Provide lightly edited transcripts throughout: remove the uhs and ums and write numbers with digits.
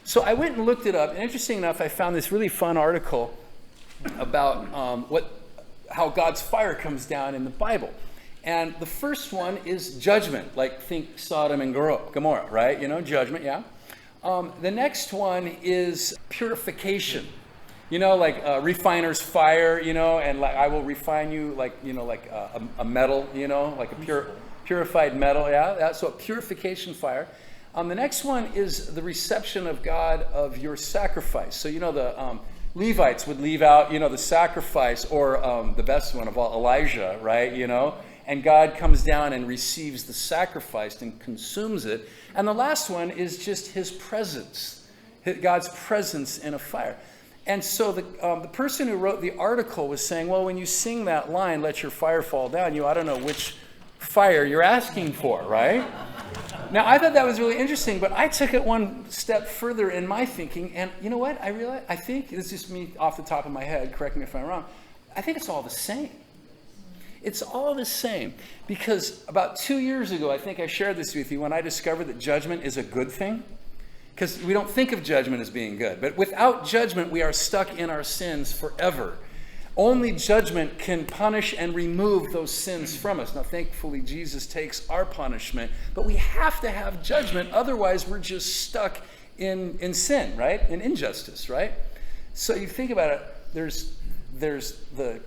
So I went and looked it up, and interesting enough, I found this really fun article about how God's fire comes down in the Bible. And the first one is judgment, like think Sodom and Gomorrah, right? You know, judgment, yeah. The next one is purification. You know, like refiner's fire, you know, and like I will refine you like, you know, like a metal, you know, like a purified metal, yeah. So a purification fire. The next one is the reception of God of your sacrifice. So, you know, the Levites would leave out, you know, the sacrifice, or the best one of all, Elijah, right, you know, and God comes down and receives the sacrifice and consumes it. And the last one is just his presence, God's presence in a fire. And so the person who wrote the article was saying, well, when you sing that line, let your fire fall down, I don't know which fire you're asking for, right? Now, I thought that was really interesting, but I took it one step further in my thinking, and you know what? I think, this is just me off the top of my head, correct me if I'm wrong, I think it's all the same. It's all the same, because about 2 years ago, I think I shared this with you, when I discovered that judgment is a good thing, because we don't think of judgment as being good, but without judgment, we are stuck in our sins forever. Only judgment can punish and remove those sins from us. Now, thankfully, Jesus takes our punishment, but we have to have judgment. Otherwise, we're just stuck in sin, right? In injustice, right? So you think about it, there's the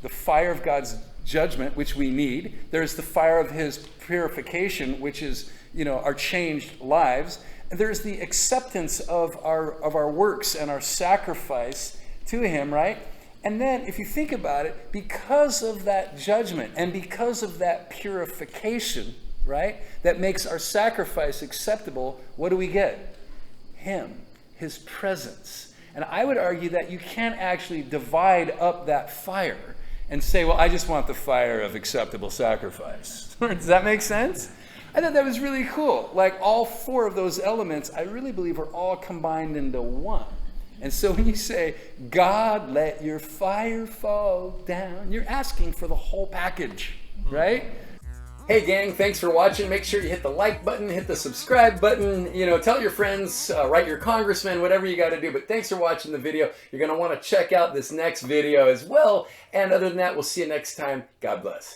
fire of God's judgment, which we need. There's the fire of his purification, which is, you know, our changed lives. And there's the acceptance of our works and our sacrifice to him, right? And then, if you think about it, because of that judgment and because of that purification, right, that makes our sacrifice acceptable, what do we get? Him, his presence. And I would argue that you can't actually divide up that fire and say, well, I just want the fire of acceptable sacrifice. Does that make sense? I thought that was really cool. Like all four of those elements, I really believe are all combined into one. And so when you say, God, let your fire fall down, you're asking for the whole package, right? Hey gang, thanks for watching. Make sure you hit the like button, hit the subscribe button, you know, tell your friends, write your congressman, whatever you got to do. But thanks for watching the video. You're going to want to check out this next video as well. And other than that, we'll see you next time. God bless.